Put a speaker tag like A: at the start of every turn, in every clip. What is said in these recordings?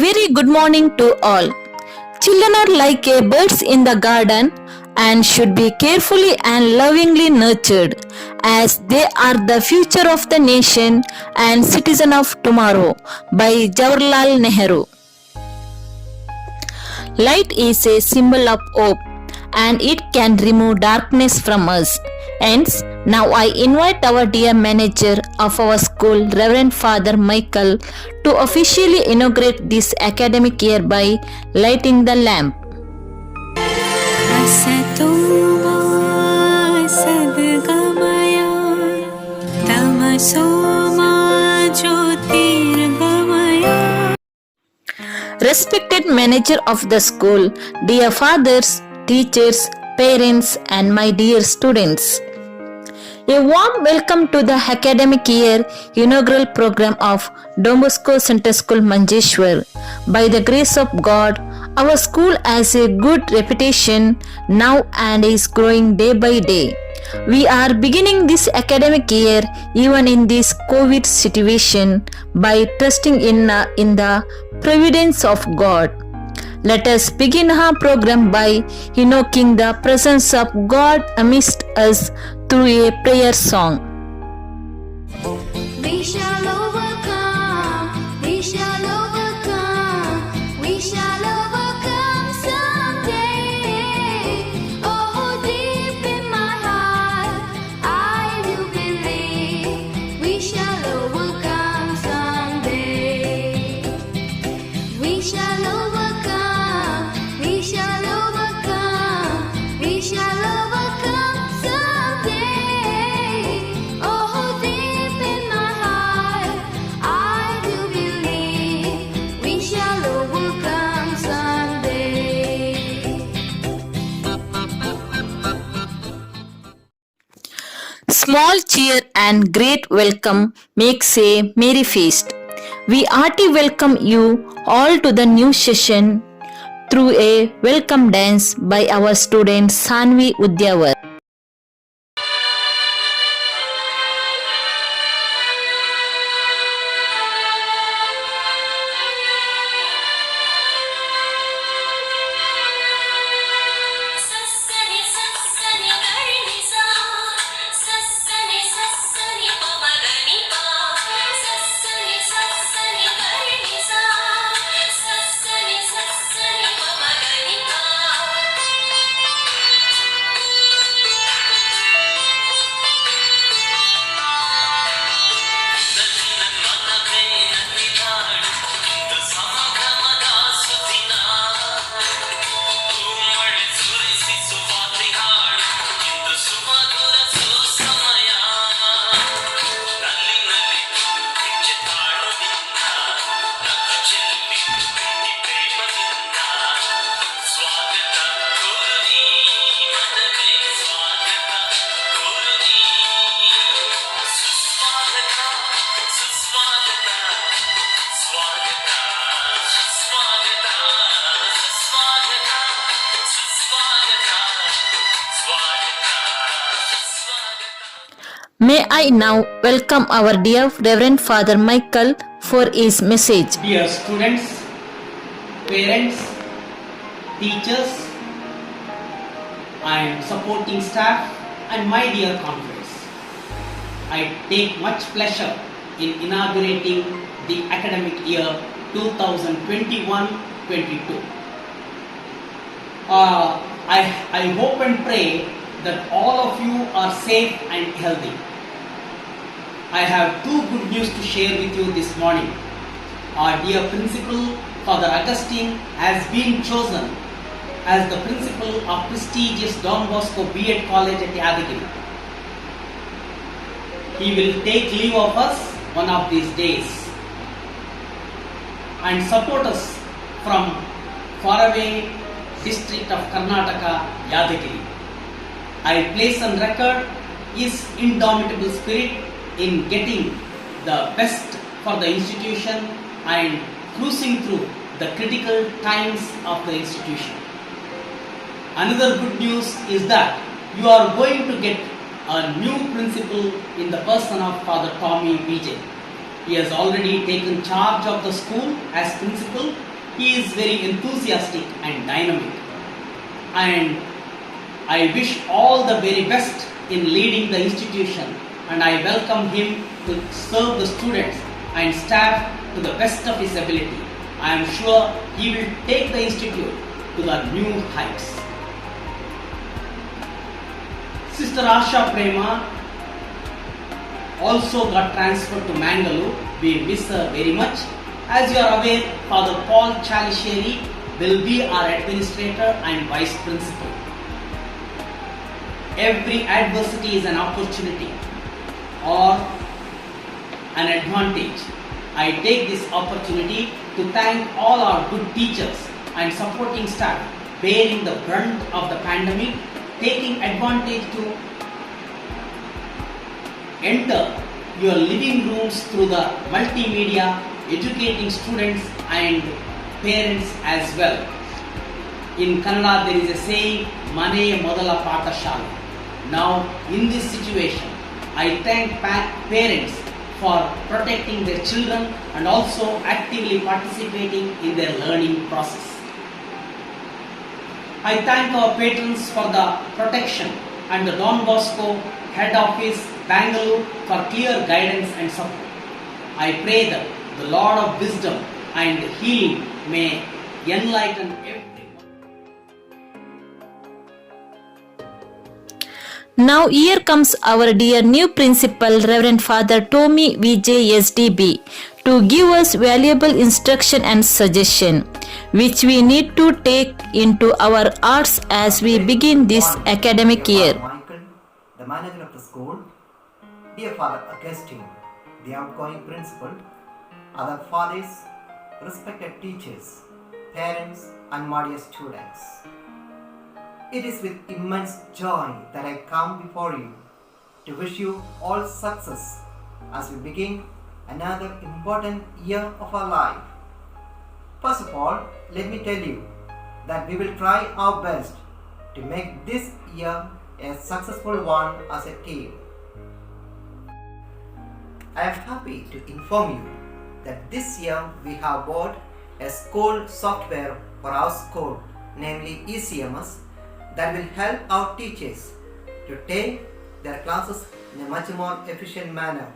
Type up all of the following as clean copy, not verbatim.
A: very good morning to all. Children are like birds in the garden and should be carefully and lovingly nurtured as they are the future of the nation and citizen of tomorrow by Jawaharlal Nehru. Light is a symbol of hope and it can remove darkness from us. Hence, now I invite our dear manager of our school, Reverend Father Michael, to officially inaugurate this academic year by lighting the lamp. Respected manager of the school, dear fathers, teachers, parents, and my dear students. A warm welcome to the academic year inaugural program of Don Bosco Center School Manjeshwar. By the grace of God, our school has a good reputation now and is growing day by day. We are beginning this academic year even in this COVID situation by trusting in the providence of God. Let us begin our program by invoking the presence of God amidst us through a prayer song.
B: We shall overcome, we shall overcome, we shall overcome someday. Oh, deep in my heart, I do believe we shall overcome someday. We shall overcome, we shall overcome, we shall overcome someday. Oh, deep in my heart, I do believe we shall overcome someday.
A: Small cheer and great welcome makes a merry feast. We heartily welcome you all to the new session through a welcome dance by our student Sanvi Udyavar.
B: Sassani sassani garnisa, sassani sassani pamagani pa, sassani sassani garnisa, sassani sassani pamagani pa.
A: May I now welcome our dear Reverend Father Michael for his message.
C: Dear students, parents, teachers, and supporting staff, and my dear conference, I take much pleasure in inaugurating the academic year 2021-22. I hope and pray that all of you are safe and healthy. I have two good news to share with you this morning. Our dear principal, Father Augustine, has been chosen as the principal of prestigious Don Bosco B.Ed College at Yadagiri. He will take leave of us one of these days and support us from faraway district of Karnataka, Yadagiri. I place on record his indomitable spirit in getting the best for the institution and cruising through the critical times of the institution. Another good news is that you are going to get a new principal in the person of Father Tommy Vijay. He has already taken charge of the school as principal He is very enthusiastic and dynamic, and I wish all the very best in leading the institution, and I welcome him to serve the students and staff to the best of his ability. I am sure he will take the institute to the new heights. Sister Asha Prema also got transferred to Mangalore. We miss her very much. As you are aware, Father Paul Chalisheri will be our administrator and vice principal. Every adversity is an opportunity or an advantage. I take this opportunity to thank all our good teachers and supporting staff bearing the brunt of the pandemic, taking advantage to enter your living rooms through the multimedia, educating students and parents as well. In Kannada there is a saying, Mane Modala Patashala. Now in this situation, I thank parents for protecting their children and also actively participating in their learning process. I thank our patrons for the protection and the Don Bosco Head Office, Bangalore, for clear guidance and support. I pray that the Lord of Wisdom and Healing may enlighten everyone.
A: Now here comes our dear new principal, Reverend Father Tommy Vijay SDB, to give us valuable instruction and suggestion, which we need to take into our hearts as we begin this academic year.
D: Michael, the manager of the school, dear Father Augustine, the outgoing principal, other fathers, respected teachers, parents, and my dear students. It is with immense joy that I come before you to wish you all success as we begin another important year of our life. First of all, let me tell you that we will try our best to make this year a successful one as a team. I am happy to inform you that this year we have bought a school software for our school, namely ECMS, that will help our teachers to take their classes in a much more efficient manner,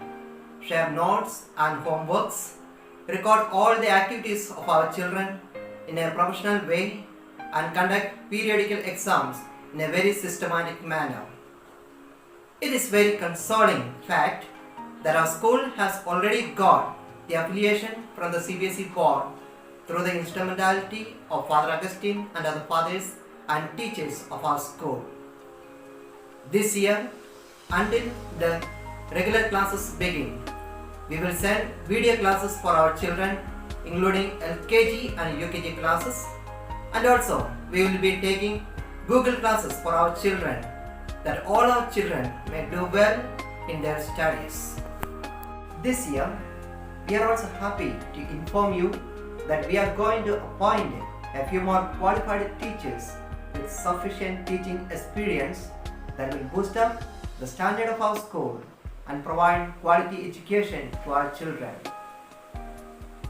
D: share notes and homeworks, record all the activities of our children in a professional way, and conduct periodical exams in a very systematic manner. It is very consoling fact that our school has already got the affiliation from the CBSE board through the instrumentality of Father Augustine and other fathers and teachers of our school. This year, until the regular classes begin, we will send video classes for our children, including LKG and UKG classes, and also we will be taking Google classes for our children, that all our children may do well in their studies. This year, we are also happy to inform you that we are going to appoint a few more qualified teachers with sufficient teaching experience that will boost up the standard of our school and provide quality education to our children.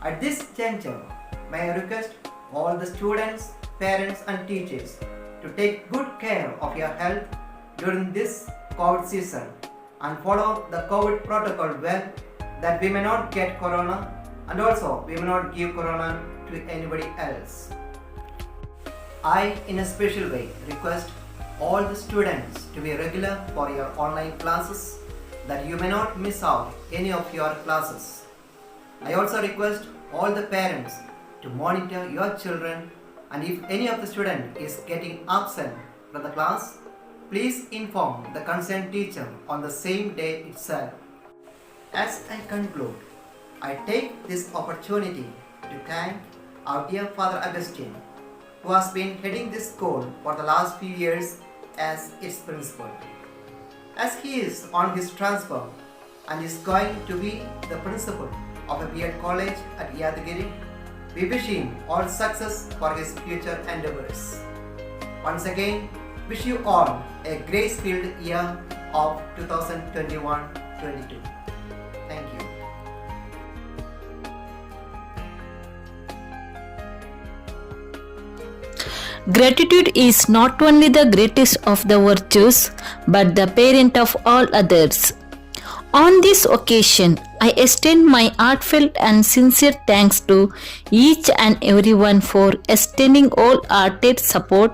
D: At this juncture, may I request all the students, parents and teachers to take good care of your health during this COVID season and follow the COVID protocol well, that we may not get corona and also we may not give corona to anybody else. I, in a special way, request all the students to be regular for your online classes, that you may not miss out any of your classes. I also request all the parents to monitor your children, and if any of the student is getting absent from the class, please inform the concerned teacher on the same day itself. As I conclude, I take this opportunity to thank our dear Father Augustine, who has been heading this school for the last few years as its principal. As he is on his transfer and is going to be the principal of a B.Ed college at Yadagiri, we wish him all success for his future endeavors. Once again, wish you all a grace-filled year of 2021-22. Thank you.
A: Gratitude is not only the greatest of the virtues, but the parent of all others. On this occasion, I extend my heartfelt and sincere thanks to each and everyone for extending all hearted support